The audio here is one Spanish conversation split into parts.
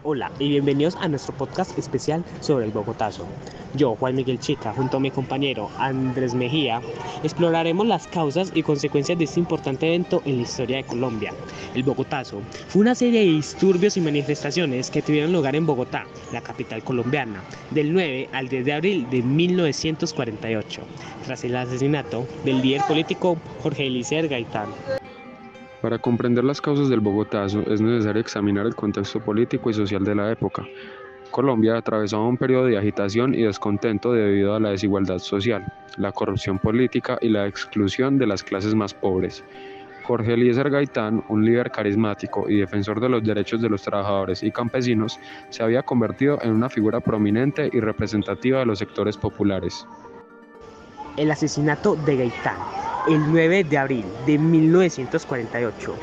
Hola y bienvenidos a nuestro podcast especial sobre el Bogotazo. Yo, Juan Miguel Chica, junto a mi compañero Andrés Mejía, exploraremos las causas y consecuencias de este importante evento en la historia de Colombia. El Bogotazo fue una serie de disturbios y manifestaciones que tuvieron lugar en Bogotá, la capital colombiana, del 9 al 10 de abril de 1948, tras el asesinato del líder político Jorge Eliezer Gaitán. Para comprender las causas del Bogotazo es necesario examinar el contexto político y social de la época. Colombia atravesaba un periodo de agitación y descontento debido a la desigualdad social, la corrupción política y la exclusión de las clases más pobres. Jorge Eliezer Gaitán, un líder carismático y defensor de los derechos de los trabajadores y campesinos, se había convertido en una figura prominente y representativa de los sectores populares. El asesinato de Gaitán, el 9 de abril de 1948,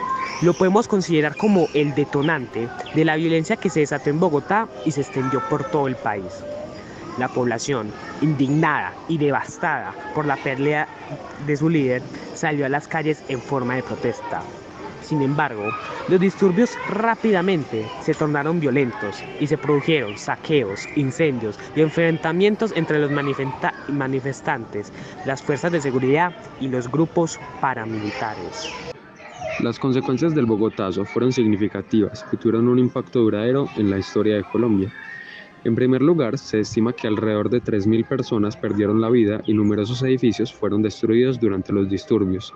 lo podemos considerar como el detonante de la violencia que se desató en Bogotá y se extendió por todo el país. La población, indignada y devastada por la pérdida de su líder, salió a las calles en forma de protesta. Sin embargo, los disturbios rápidamente se tornaron violentos y se produjeron saqueos, incendios y enfrentamientos entre los manifestantes, las fuerzas de seguridad y los grupos paramilitares. Las consecuencias del Bogotazo fueron significativas y tuvieron un impacto duradero en la historia de Colombia. En primer lugar, se estima que alrededor de 3.000 personas perdieron la vida y numerosos edificios fueron destruidos durante los disturbios.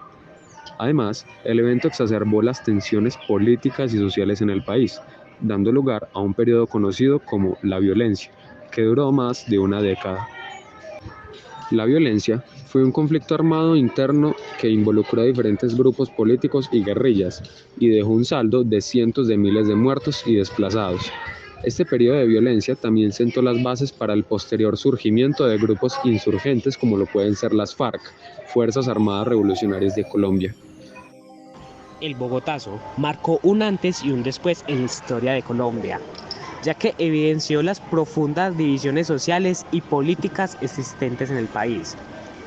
Además, el evento exacerbó las tensiones políticas y sociales en el país, dando lugar a un periodo conocido como la violencia, que duró más de una década. La violencia fue un conflicto armado interno que involucró a diferentes grupos políticos y guerrillas, y dejó un saldo de cientos de miles de muertos y desplazados. Este periodo de violencia también sentó las bases para el posterior surgimiento de grupos insurgentes como lo pueden ser las FARC, Fuerzas Armadas Revolucionarias de Colombia. El Bogotazo marcó un antes y un después en la historia de Colombia, ya que evidenció las profundas divisiones sociales y políticas existentes en el país.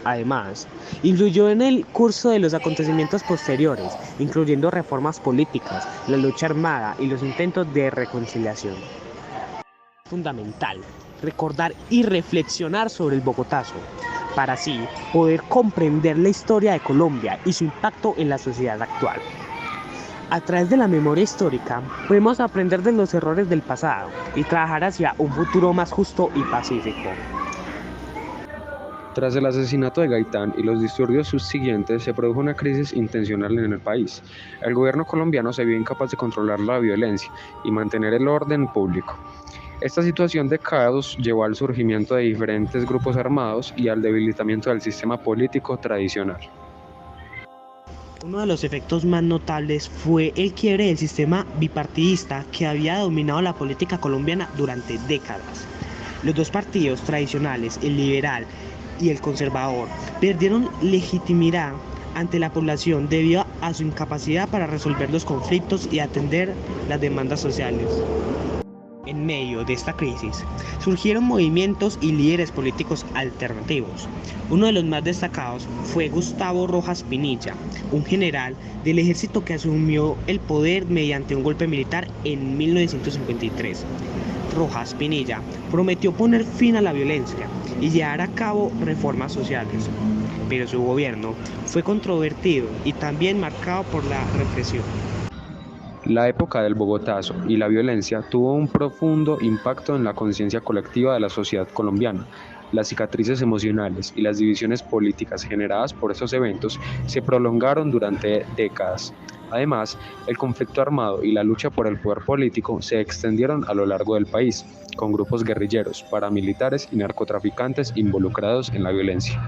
Además, influyó en el curso de los acontecimientos posteriores, incluyendo reformas políticas, la lucha armada y los intentos de reconciliación. Es fundamental recordar y reflexionar sobre el Bogotazo, para así poder comprender la historia de Colombia y su impacto en la sociedad actual. A través de la memoria histórica, podemos aprender de los errores del pasado y trabajar hacia un futuro más justo y pacífico. Tras el asesinato de Gaitán y los disturbios subsiguientes, se produjo una crisis intencional en el país. El gobierno colombiano se vio incapaz de controlar la violencia y mantener el orden público. Esta situación de caos llevó al surgimiento de diferentes grupos armados y al debilitamiento del sistema político tradicional. Uno de los efectos más notables fue el quiebre del sistema bipartidista que había dominado la política colombiana durante décadas. Los dos partidos tradicionales, el liberal y el conservador, perdieron legitimidad ante la población debido a su incapacidad para resolver los conflictos y atender las demandas sociales. En medio de esta crisis, surgieron movimientos y líderes políticos alternativos. Uno de los más destacados fue Gustavo Rojas Pinilla, un general del ejército que asumió el poder mediante un golpe militar en 1953. Rojas Pinilla prometió poner fin a la violencia y llevar a cabo reformas sociales, pero su gobierno fue controvertido y también marcado por la represión. La época del Bogotazo y la violencia tuvo un profundo impacto en la conciencia colectiva de la sociedad colombiana. Las cicatrices emocionales y las divisiones políticas generadas por estos eventos se prolongaron durante décadas. Además, el conflicto armado y la lucha por el poder político se extendieron a lo largo del país, con grupos guerrilleros, paramilitares y narcotraficantes involucrados en la violencia.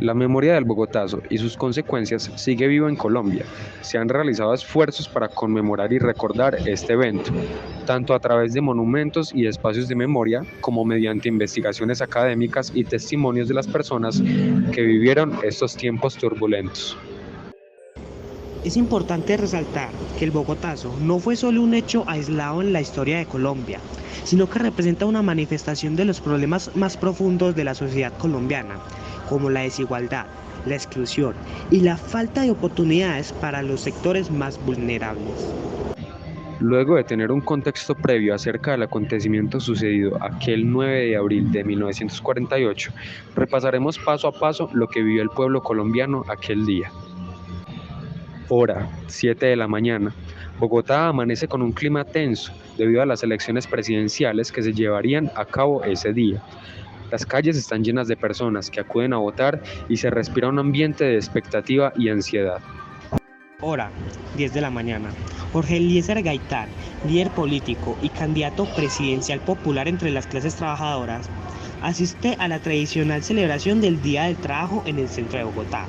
La memoria del Bogotazo y sus consecuencias sigue viva en Colombia. Se han realizado esfuerzos para conmemorar y recordar este evento, tanto a través de monumentos y espacios de memoria, como mediante investigaciones académicas y testimonios de las personas que vivieron estos tiempos turbulentos. Es importante resaltar que el Bogotazo no fue solo un hecho aislado en la historia de Colombia, sino que representa una manifestación de los problemas más profundos de la sociedad colombiana, como la desigualdad, la exclusión y la falta de oportunidades para los sectores más vulnerables. Luego de tener un contexto previo acerca del acontecimiento sucedido aquel 9 de abril de 1948, repasaremos paso a paso lo que vivió el pueblo colombiano aquel día. Hora, 7 de la mañana. Bogotá amanece con un clima tenso debido a las elecciones presidenciales que se llevarían a cabo ese día. Las calles están llenas de personas que acuden a votar y se respira un ambiente de expectativa y ansiedad. Hora, 10 de la mañana. Jorge Eliezer Gaitán, líder político y candidato presidencial popular entre las clases trabajadoras, asiste a la tradicional celebración del Día del Trabajo en el centro de Bogotá.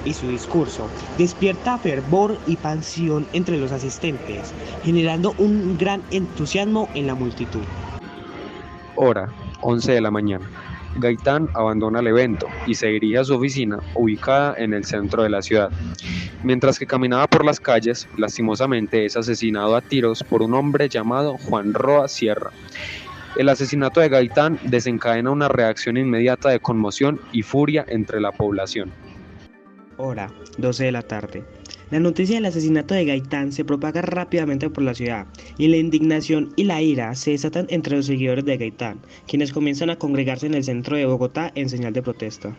Y su discurso despierta fervor y pasión entre los asistentes, generando un gran entusiasmo en la multitud. Hora, 11 de la mañana. Gaitán abandona el evento y se dirige a su oficina ubicada en el centro de la ciudad. Mientras que caminaba por las calles, lastimosamente es asesinado a tiros por un hombre llamado Juan Roa Sierra. El asesinato de Gaitán desencadena una reacción inmediata de conmoción y furia entre la población. Hora, 12 de la tarde. La noticia del asesinato de Gaitán se propaga rápidamente por la ciudad y la indignación y la ira se desatan entre los seguidores de Gaitán, quienes comienzan a congregarse en el centro de Bogotá en señal de protesta.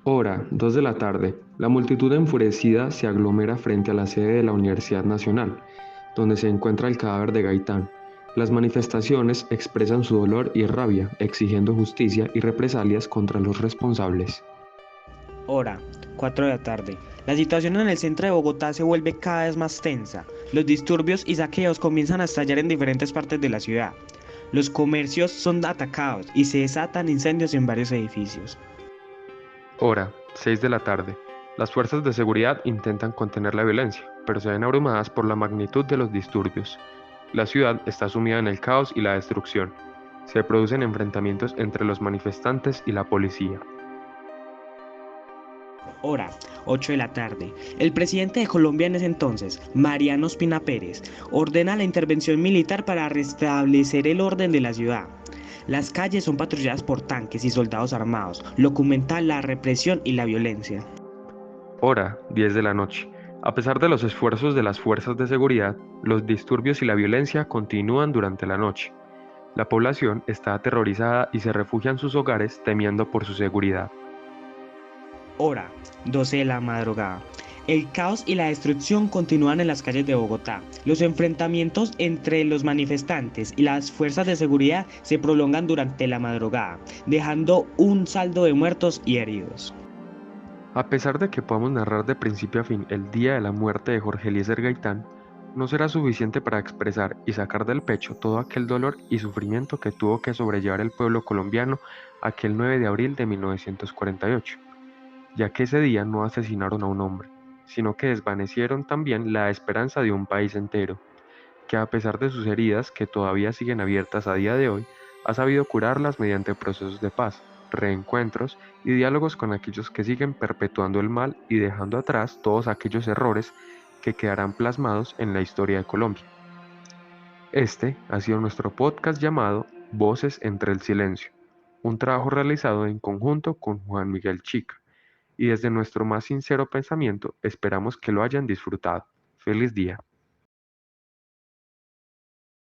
Hora, 2 de la tarde. La multitud enfurecida se aglomera frente a la sede de la Universidad Nacional, donde se encuentra el cadáver de Gaitán. Las manifestaciones expresan su dolor y rabia, exigiendo justicia y represalias contra los responsables. Hora, 4 de la tarde. La situación en el centro de Bogotá se vuelve cada vez más tensa. Los disturbios y saqueos comienzan a estallar en diferentes partes de la ciudad. Los comercios son atacados y se desatan incendios en varios edificios. Hora, 6 de la tarde. Las fuerzas de seguridad intentan contener la violencia, pero se ven abrumadas por la magnitud de los disturbios. La ciudad está sumida en el caos y la destrucción. Se producen enfrentamientos entre los manifestantes y la policía. Hora, 8 de la tarde. El presidente de Colombia en ese entonces, Mariano Ospina Pérez, ordena la intervención militar para restablecer el orden de la ciudad. Las calles son patrulladas por tanques y soldados armados, lo que aumenta la represión y la violencia. Hora, 10 de la noche. A pesar de los esfuerzos de las fuerzas de seguridad, los disturbios y la violencia continúan durante la noche. La población está aterrorizada y se refugia en sus hogares temiendo por su seguridad. Hora, 12 de la madrugada. El caos y la destrucción continúan en las calles de Bogotá. Los enfrentamientos entre los manifestantes y las fuerzas de seguridad se prolongan durante la madrugada, dejando un saldo de muertos y heridos. A pesar de que podamos narrar de principio a fin el día de la muerte de Jorge Eliezer Gaitán, no será suficiente para expresar y sacar del pecho todo aquel dolor y sufrimiento que tuvo que sobrellevar el pueblo colombiano aquel 9 de abril de 1948, ya que ese día no asesinaron a un hombre, sino que desvanecieron también la esperanza de un país entero, que a pesar de sus heridas que todavía siguen abiertas a día de hoy, ha sabido curarlas mediante procesos de paz, reencuentros y diálogos con aquellos que siguen perpetuando el mal y dejando atrás todos aquellos errores que quedarán plasmados en la historia de Colombia. Este ha sido nuestro podcast llamado Voces entre el Silencio, un trabajo realizado en conjunto con Juan Miguel Chica, y desde nuestro más sincero pensamiento esperamos que lo hayan disfrutado. Feliz día.